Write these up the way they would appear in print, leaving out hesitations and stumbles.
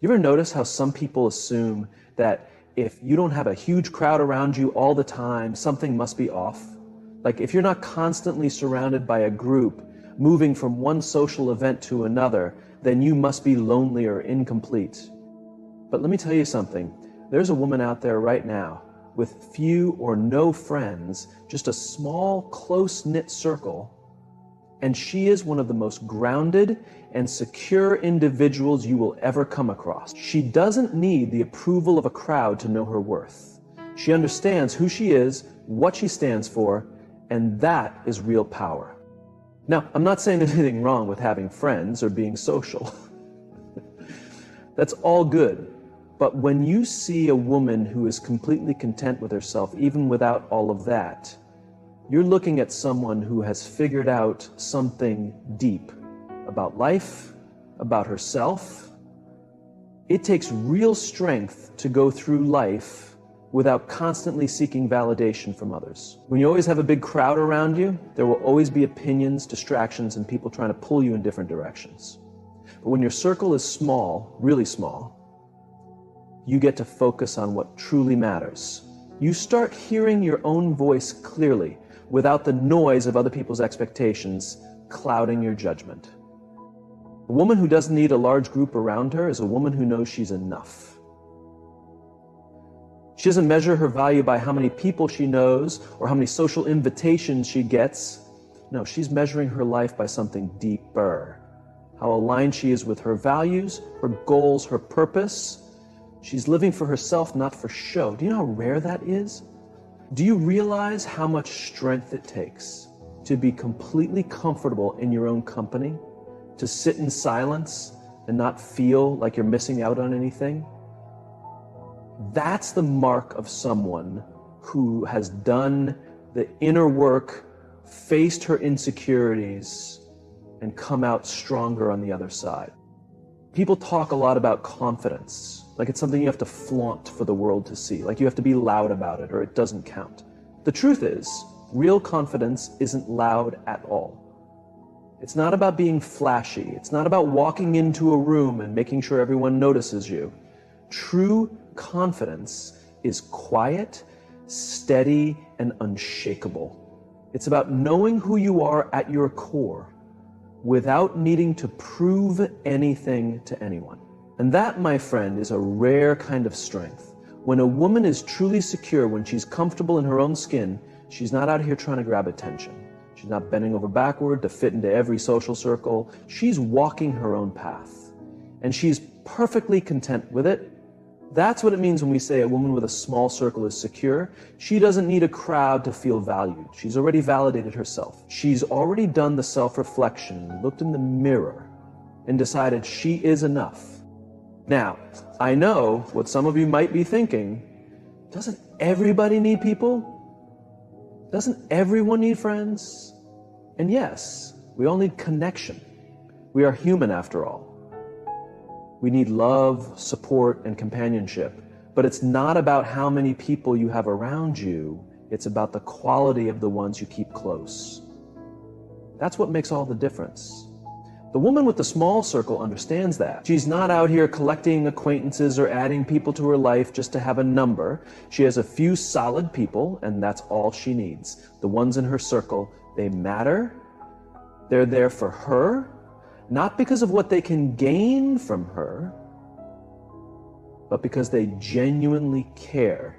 You ever notice how some people assume that if you don't have a huge crowd around you all the time, something must be off? Like if you're not constantly surrounded by a group, moving from one social event to another, then you must be lonely or incomplete. But let me tell you something. There's a woman out there right now with few or no friends, just a small, close-knit circle, and she is one of the most grounded and secure individuals you will ever come across. She doesn't need the approval of a crowd to know her worth. She understands who she is, what she stands for, and that is real power. Now, I'm not saying there's anything wrong with having friends or being social. That's all good. But when you see a woman who is completely content with herself, even without all of that, you're looking at someone who has figured out something deep about life, about herself. It takes real strength to go through life without constantly seeking validation from others. When you always have a big crowd around you, there will always be opinions, distractions, and people trying to pull you in different directions. But when your circle is small, really small, you get to focus on what truly matters. You start hearing your own voice clearly, without the noise of other people's expectations clouding your judgment. A woman who doesn't need a large group around her is a woman who knows she's enough. She doesn't measure her value by how many people she knows or how many social invitations she gets. No, she's measuring her life by something deeper. How aligned she is with her values, her goals, her purpose. She's living for herself, not for show. Do you know how rare that is? Do you realize how much strength it takes to be completely comfortable in your own company, to sit in silence and not feel like you're missing out on anything? That's the mark of someone who has done the inner work, faced her insecurities, and come out stronger on the other side. People talk a lot about confidence, like it's something you have to flaunt for the world to see, like you have to be loud about it or it doesn't count. The truth is, real confidence isn't loud at all. It's not about being flashy. It's not about walking into a room and making sure everyone notices you. True confidence is quiet, steady, and unshakable. It's about knowing who you are at your core without needing to prove anything to anyone. And that, my friend, is a rare kind of strength. When a woman is truly secure, when she's comfortable in her own skin, she's not out here trying to grab attention. She's not bending over backward to fit into every social circle. She's walking her own path. And she's perfectly content with it. That's what it means when we say a woman with a small circle is secure. She doesn't need a crowd to feel valued. She's already validated herself. She's already done the self-reflection, looked in the mirror, and decided she is enough. Now, I know what some of you might be thinking. Doesn't everybody need people? Doesn't everyone need friends? And yes, we all need connection. We are human after all. We need love, support, and companionship. But it's not about how many people you have around you. It's about the quality of the ones you keep close. That's what makes all the difference. The woman with the small circle understands that. She's not out here collecting acquaintances or adding people to her life just to have a number. She has a few solid people, and that's all she needs. The ones in her circle, they matter. They're there for her, not because of what they can gain from her, but because they genuinely care.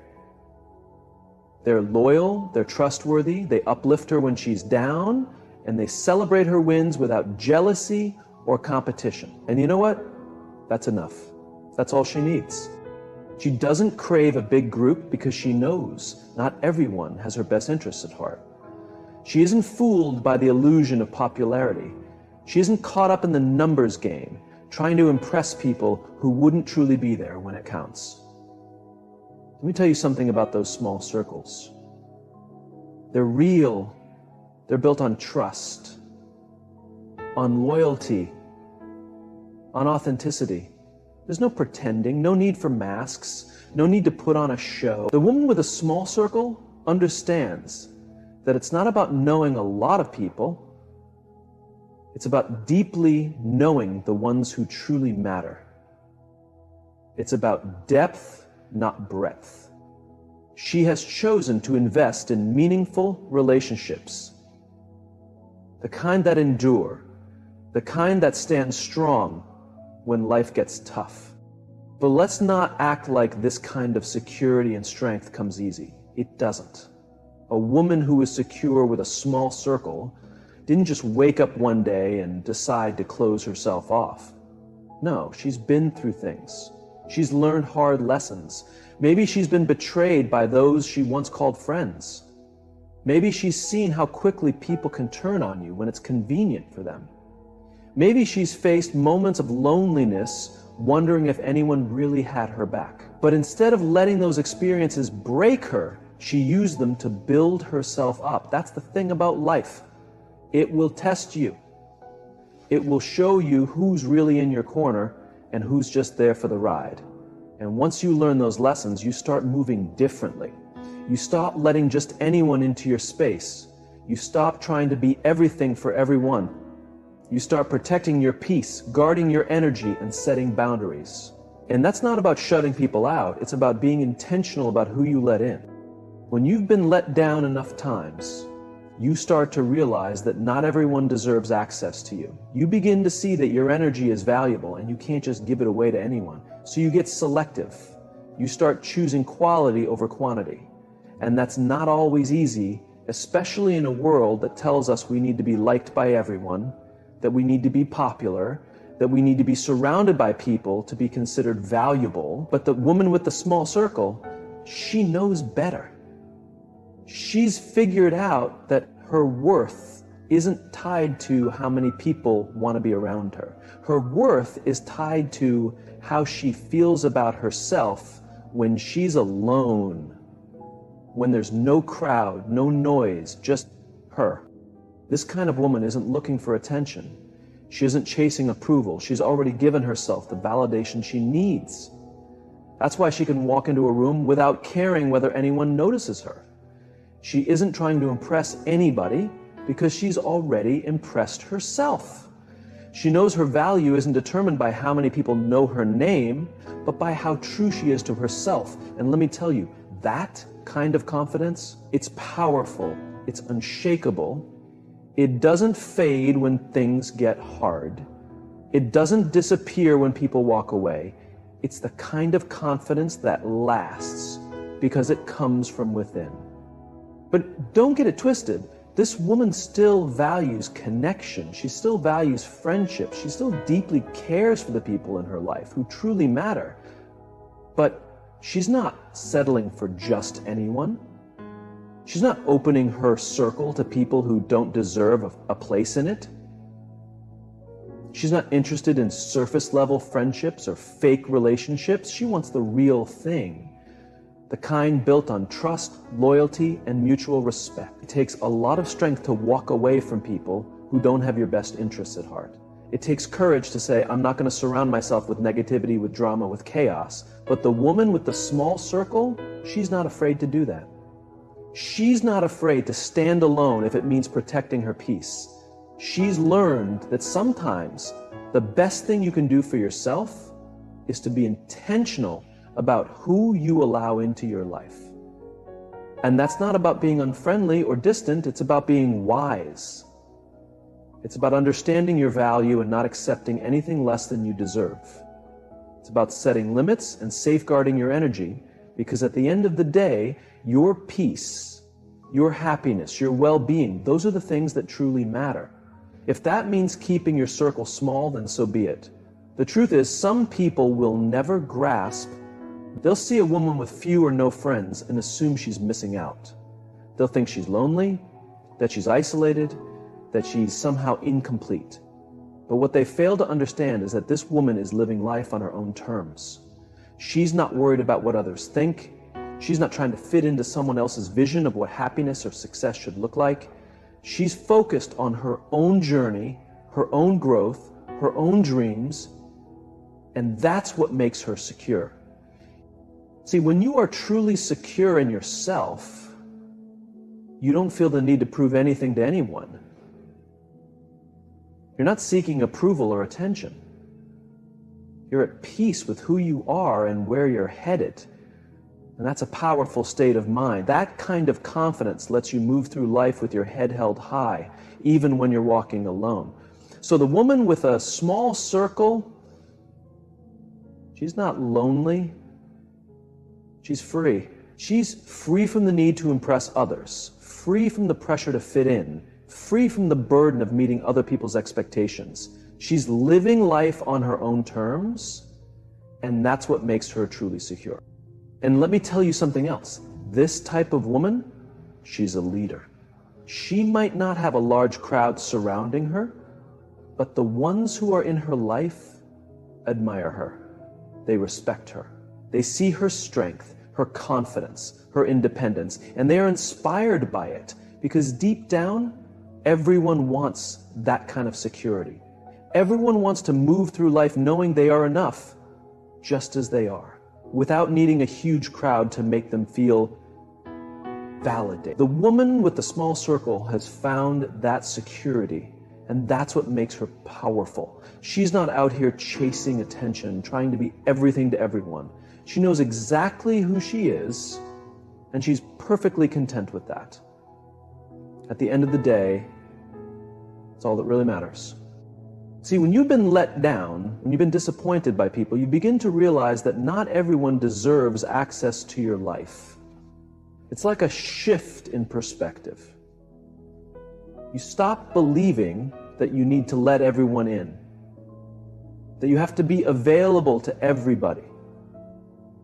They're loyal, they're trustworthy, they uplift her when she's down, and they celebrate her wins without jealousy or competition. And you know what? That's enough. That's all she needs. She doesn't crave a big group because she knows not everyone has her best interests at heart. She isn't fooled by the illusion of popularity. She isn't caught up in the numbers game, trying to impress people who wouldn't truly be there when it counts. Let me tell you something about those small circles. They're real. They're built on trust, on loyalty, on authenticity. There's no pretending, no need for masks, no need to put on a show. The woman with a small circle understands that it's not about knowing a lot of people. It's about deeply knowing the ones who truly matter. It's about depth, not breadth. She has chosen to invest in meaningful relationships, the kind that endure, the kind that stand strong when life gets tough. But let's not act like this kind of security and strength comes easy. It doesn't. A woman who is secure with a small circle didn't just wake up one day and decide to close herself off. No, she's been through things. She's learned hard lessons. Maybe she's been betrayed by those she once called friends. Maybe she's seen how quickly people can turn on you when it's convenient for them. Maybe she's faced moments of loneliness, wondering if anyone really had her back. But instead of letting those experiences break her, she used them to build herself up. That's the thing about life. It will test you. It will show you who's really in your corner and who's just there for the ride. And once you learn those lessons, you start moving differently. You stop letting just anyone into your space. You stop trying to be everything for everyone. You start protecting your peace, guarding your energy, and setting boundaries. And that's not about shutting people out. It's about being intentional about who you let in. When you've been let down enough times, you start to realize that not everyone deserves access to you. You begin to see that your energy is valuable and you can't just give it away to anyone. So you get selective. You start choosing quality over quantity. And that's not always easy, especially in a world that tells us we need to be liked by everyone, that we need to be popular, that we need to be surrounded by people to be considered valuable. But the woman with the small circle, she knows better. She's figured out that her worth isn't tied to how many people want to be around her. Her worth is tied to how she feels about herself when she's alone, when there's no crowd, no noise, just her. This kind of woman isn't looking for attention. She isn't chasing approval. She's already given herself the validation she needs. That's why she can walk into a room without caring whether anyone notices her. She isn't trying to impress anybody because she's already impressed herself. She knows her value isn't determined by how many people know her name, but by how true she is to herself. And let me tell you, that kind of confidence, it's powerful, it's unshakable. It doesn't fade when things get hard. It doesn't disappear when people walk away. It's the kind of confidence that lasts because it comes from within. But don't get it twisted. This woman still values connection. She still values friendship. She still deeply cares for the people in her life who truly matter. But she's not settling for just anyone. She's not opening her circle to people who don't deserve a place in it. She's not interested in surface-level friendships or fake relationships. She wants the real thing. The kind built on trust, loyalty, and mutual respect. It takes a lot of strength to walk away from people who don't have your best interests at heart. It takes courage to say, I'm not going to surround myself with negativity, with drama, with chaos. But the woman with the small circle, she's not afraid to do that. She's not afraid to stand alone if it means protecting her peace. She's learned that sometimes the best thing you can do for yourself is to be intentional about who you allow into your life. And that's not about being unfriendly or distant, it's about being wise. It's about understanding your value and not accepting anything less than you deserve. It's about setting limits and safeguarding your energy, because at the end of the day, your peace, your happiness, your well-being, those are the things that truly matter. If that means keeping your circle small, then so be it. The truth is, some people will never grasp. They'll see a woman with few or no friends and assume she's missing out. They'll think she's lonely, that she's isolated, that she's somehow incomplete. But what they fail to understand is that this woman is living life on her own terms. She's not worried about what others think. She's not trying to fit into someone else's vision of what happiness or success should look like. She's focused on her own journey, her own growth, her own dreams, and that's what makes her secure. See, when you are truly secure in yourself, you don't feel the need to prove anything to anyone. You're not seeking approval or attention. You're at peace with who you are and where you're headed. And that's a powerful state of mind. That kind of confidence lets you move through life with your head held high, even when you're walking alone. So the woman with a small circle, she's not lonely. She's free. She's free from the need to impress others, free from the pressure to fit in, free from the burden of meeting other people's expectations. She's living life on her own terms, and that's what makes her truly secure. And let me tell you something else. This type of woman, she's a leader. She might not have a large crowd surrounding her, but the ones who are in her life admire her. They respect her. They see her strength, her confidence, her independence, and they are inspired by it because deep down, everyone wants that kind of security. Everyone wants to move through life knowing they are enough, just as they are, without needing a huge crowd to make them feel validated. The woman with the small circle has found that security, and that's what makes her powerful. She's not out here chasing attention, trying to be everything to everyone. She knows exactly who she is, and she's perfectly content with that. At the end of the day, it's all that really matters. See, when you've been let down, when you've been disappointed by people, you begin to realize that not everyone deserves access to your life. It's like a shift in perspective. You stop believing that you need to let everyone in, that you have to be available to everybody.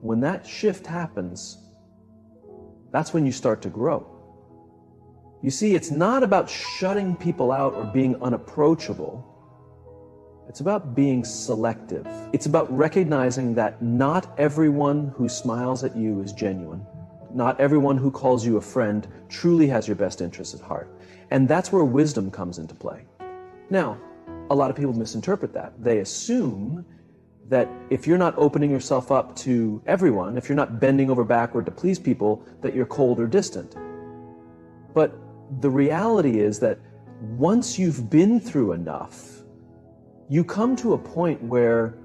When that shift happens, that's when you start to grow. You see, it's not about shutting people out or being unapproachable. It's about being selective. It's about recognizing that not everyone who smiles at you is genuine. Not everyone who calls you a friend truly has your best interests at heart. And that's where wisdom comes into play. Now, a lot of people misinterpret that. They assume that if you're not opening yourself up to everyone, if you're not bending over backward to please people, that you're cold or distant. But the reality is that once you've been through enough, you come to a point where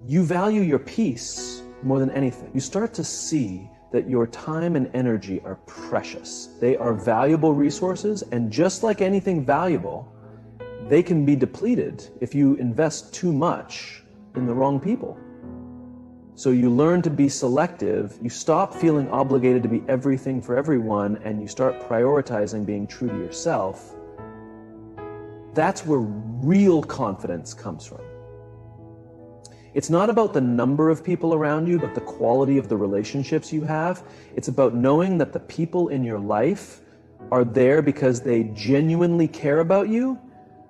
you value your peace more than anything. You start to see that your time and energy are precious. They are valuable resources, and just like anything valuable, they can be depleted if you invest too much in the wrong people. So you learn to be selective, you stop feeling obligated to be everything for everyone, and you start prioritizing being true to yourself. That's where real confidence comes from. It's not about the number of people around you, but the quality of the relationships you have. It's about knowing that the people in your life are there because they genuinely care about you.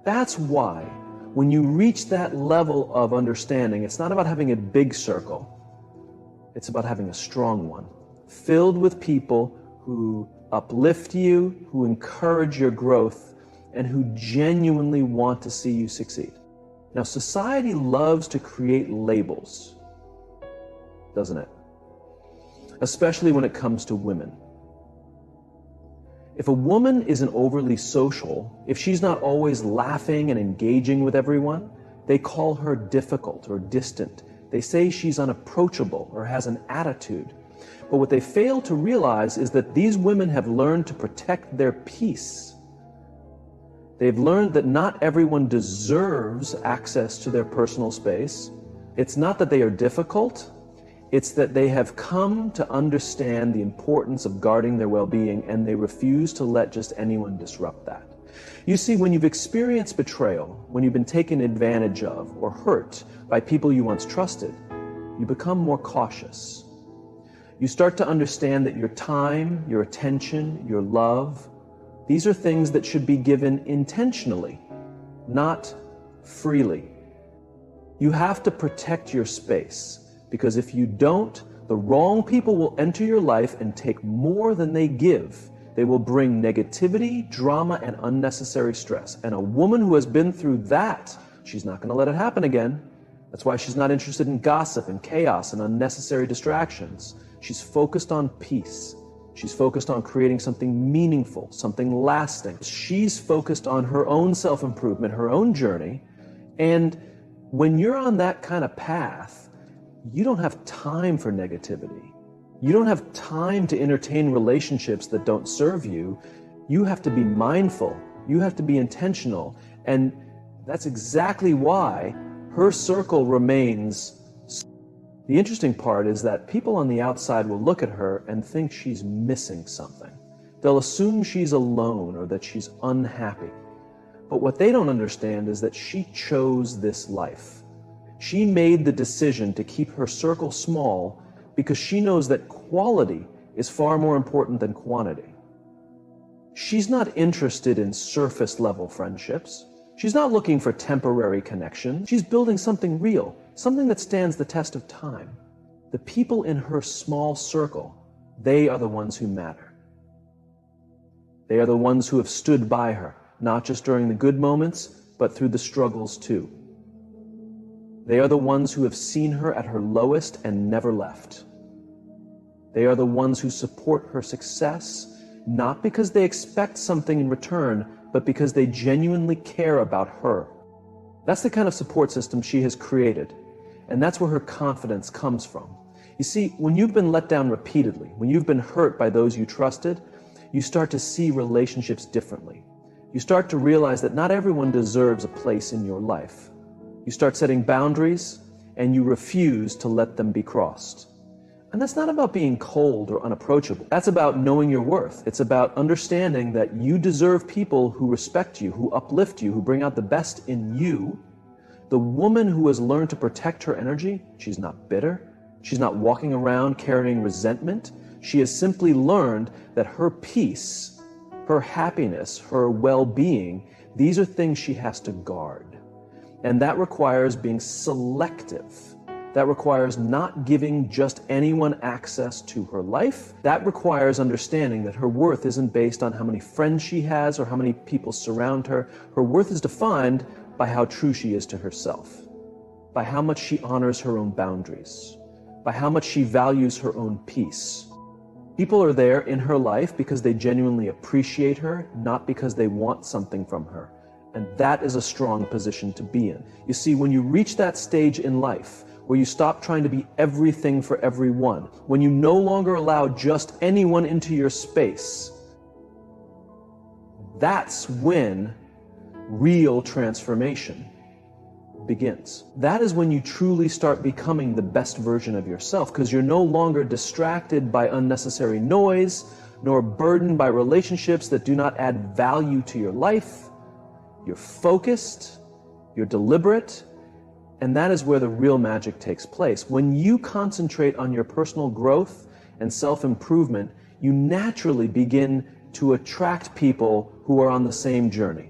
That's why, when you reach that level of understanding, it's not about having a big circle. It's about having a strong one, filled with people who uplift you, who encourage your growth, and who genuinely want to see you succeed. Now, society loves to create labels, doesn't it? Especially when it comes to women. If a woman isn't overly social, if she's not always laughing and engaging with everyone, they call her difficult or distant. They say she's unapproachable or has an attitude. But what they fail to realize is that these women have learned to protect their peace. They've learned that not everyone deserves access to their personal space. It's not that they are difficult, it's that they have come to understand the importance of guarding their well-being, and they refuse to let just anyone disrupt that. You see, when you've experienced betrayal, when you've been taken advantage of or hurt by people you once trusted, you become more cautious. You start to understand that your time, your attention, your love, these are things that should be given intentionally, not freely. You have to protect your space, because if you don't, the wrong people will enter your life and take more than they give. They will bring negativity, drama, and unnecessary stress. And a woman who has been through that, she's not going to let it happen again. That's why she's not interested in gossip and chaos and unnecessary distractions. She's focused on peace. She's focused on creating something meaningful, something lasting. She's focused on her own self-improvement, her own journey. And When you're on that kind of path, you don't have time for negativity. You don't have time to entertain relationships that don't serve you. You have to be mindful. You have to be intentional. And that's exactly why her circle remains. The interesting part is that people on the outside will look at her and think she's missing something. They'll assume she's alone or that she's unhappy. But what they don't understand is that she chose this life. She made the decision to keep her circle small because she knows that quality is far more important than quantity. She's not interested in surface level friendships. She's not looking for temporary connection. She's building something real, something that stands the test of time. The people in her small circle, they are the ones who matter. They are the ones who have stood by her, not just during the good moments, but through the struggles too. They are the ones who have seen her at her lowest and never left. They are the ones who support her success, not because they expect something in return, but because they genuinely care about her. That's the kind of support system she has created, and that's where her confidence comes from. You see, when you've been let down repeatedly, when you've been hurt by those you trusted, you start to see relationships differently. You start to realize that not everyone deserves a place in your life. You start setting boundaries, and you refuse to let them be crossed. And that's not about being cold or unapproachable. That's about knowing your worth. It's about understanding that you deserve people who respect you, who uplift you, who bring out the best in you. The woman who has learned to protect her energy, she's not bitter. She's not walking around carrying resentment. She has simply learned that her peace, her happiness, her well-being, these are things she has to guard. And that requires being selective. That requires not giving just anyone access to her life. That requires understanding that her worth isn't based on how many friends she has or how many people surround her. Her worth is defined by how true she is to herself, by how much she honors her own boundaries, by how much she values her own peace. People are there in her life because they genuinely appreciate her, not because they want something from her. And that is a strong position to be in. You see, when you reach that stage in life where you stop trying to be everything for everyone, when you no longer allow just anyone into your space, that's when real transformation begins. That is when you truly start becoming the best version of yourself, because you're no longer distracted by unnecessary noise, nor burdened by relationships that do not add value to your life. You're focused, you're deliberate, and that is where the real magic takes place. When you concentrate on your personal growth and self-improvement, you naturally begin to attract people who are on the same journey.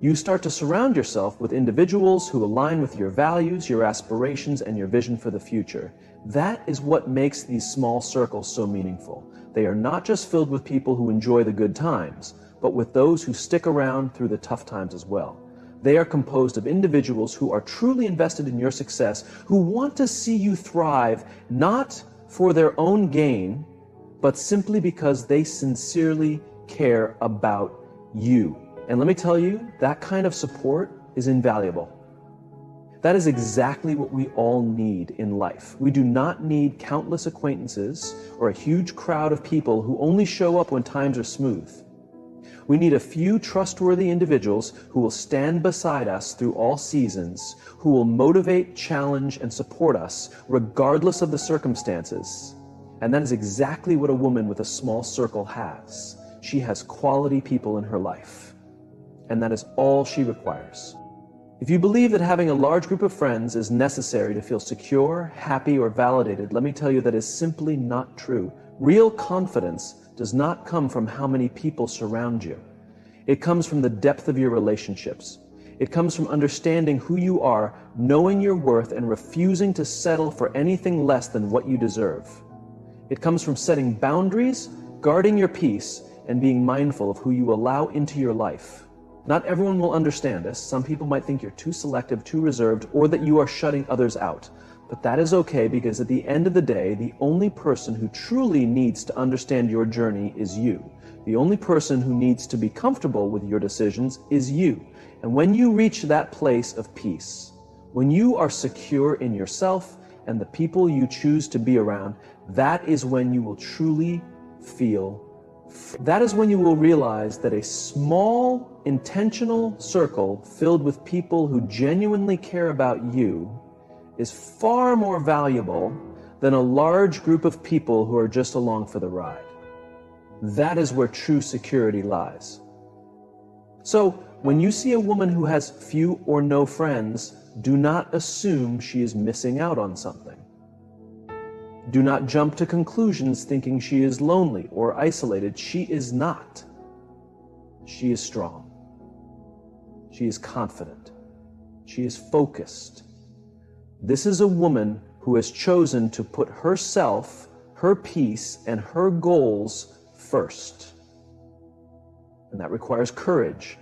You start to surround yourself with individuals who align with your values, your aspirations, and your vision for the future. That is what makes these small circles so meaningful. They are not just filled with people who enjoy the good times, but with those who stick around through the tough times as well. They are composed of individuals who are truly invested in your success, who want to see you thrive, not for their own gain, but simply because they sincerely care about you. And let me tell you, that kind of support is invaluable. That is exactly what we all need in life. We do not need countless acquaintances or a huge crowd of people who only show up when times are smooth. We need a few trustworthy individuals who will stand beside us through all seasons, who will motivate, challenge, and support us regardless of the circumstances. And that is exactly what a woman with a small circle has. She has quality people in her life. And that is all she requires. If you believe that having a large group of friends is necessary to feel secure, happy, or validated, let me tell you that is simply not true. Real confidence does not come from how many people surround you. It comes from the depth of your relationships. It comes from understanding who you are, knowing your worth, and refusing to settle for anything less than what you deserve. It comes from setting boundaries, guarding your peace, and being mindful of who you allow into your life. Not everyone will understand this. Some people might think you're too selective, too reserved, or that you are shutting others out. But that is okay, because at the end of the day, the only person who truly needs to understand your journey is you. The only person who needs to be comfortable with your decisions is you. And when you reach that place of peace, when you are secure in yourself and the people you choose to be around, that is when you will truly feel free. That is when you will realize that a small, intentional circle filled with people who genuinely care about you is far more valuable than a large group of people who are just along for the ride. That is where true security lies. So, when you see a woman who has few or no friends, do not assume she is missing out on something. Do not jump to conclusions thinking she is lonely or isolated. She is not. She is strong. She is confident. She is focused. This is a woman who has chosen to put herself, her peace, and her goals first. And that requires courage.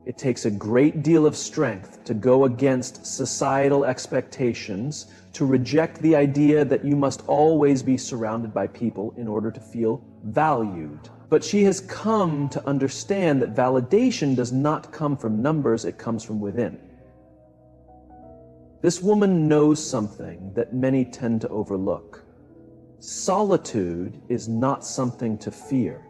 It takes a great deal of strength to go against societal expectations, to reject the idea that you must always be surrounded by people in order to feel valued. But she has come to understand that validation does not come from numbers, it comes from within. This woman knows something that many tend to overlook. Solitude is not something to fear.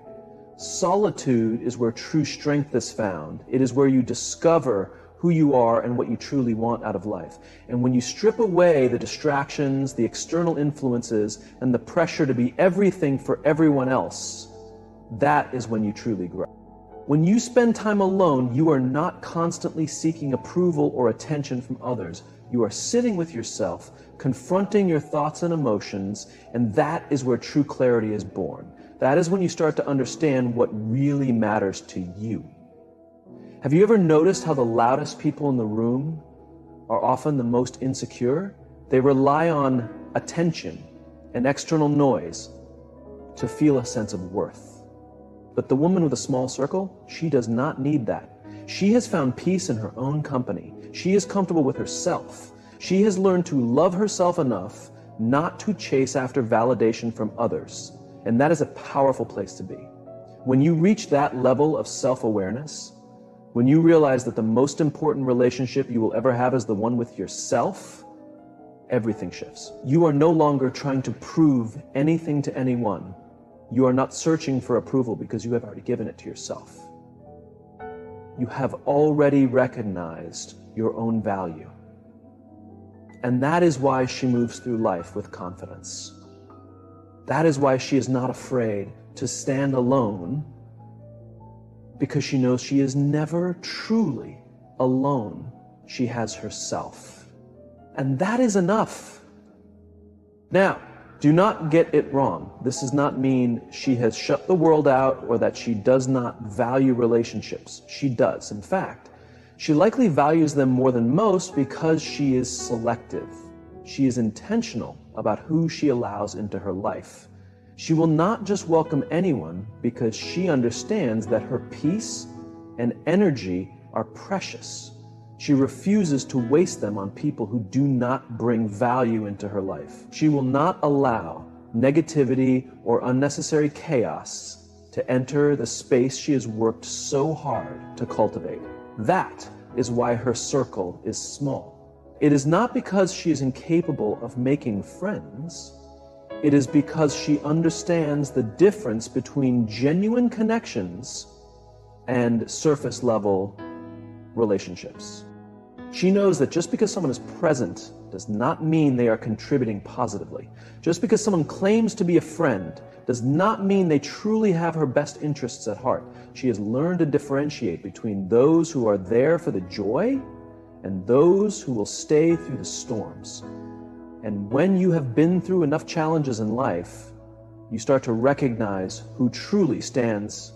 Solitude is where true strength is found. It is where you discover who you are and what you truly want out of life. And when you strip away the distractions, the external influences, and the pressure to be everything for everyone else, that is when you truly grow. When you spend time alone, you are not constantly seeking approval or attention from others. You are sitting with yourself, confronting your thoughts and emotions, and that is where true clarity is born. That is when you start to understand what really matters to you. Have you ever noticed how the loudest people in the room are often the most insecure? They rely on attention and external noise to feel a sense of worth. But the woman with a small circle, she does not need that. She has found peace in her own company. She is comfortable with herself. She has learned to love herself enough not to chase after validation from others. And that is a powerful place to be. When you reach that level of self-awareness, when you realize that the most important relationship you will ever have is the one with yourself, everything shifts. You are no longer trying to prove anything to anyone. You are not searching for approval because you have already given it to yourself. You have already recognized your own value. And that is why she moves through life with confidence. That is why she is not afraid to stand alone, because she knows she is never truly alone. She has herself. And that is enough. Now, do not get it wrong. This does not mean she has shut the world out or that she does not value relationships. She does. In fact, she likely values them more than most because she is selective. She is intentional about who she allows into her life. She will not just welcome anyone because she understands that her peace and energy are precious. She refuses to waste them on people who do not bring value into her life. She will not allow negativity or unnecessary chaos to enter the space she has worked so hard to cultivate. That is why her circle is small. It is not because she is incapable of making friends. It is because she understands the difference between genuine connections and surface level relationships. She knows that just because someone is present does not mean they are contributing positively. Just because someone claims to be a friend does not mean they truly have her best interests at heart. She has learned to differentiate between those who are there for the joy and those who will stay through the storms. And when you have been through enough challenges in life, you start to recognize who truly stands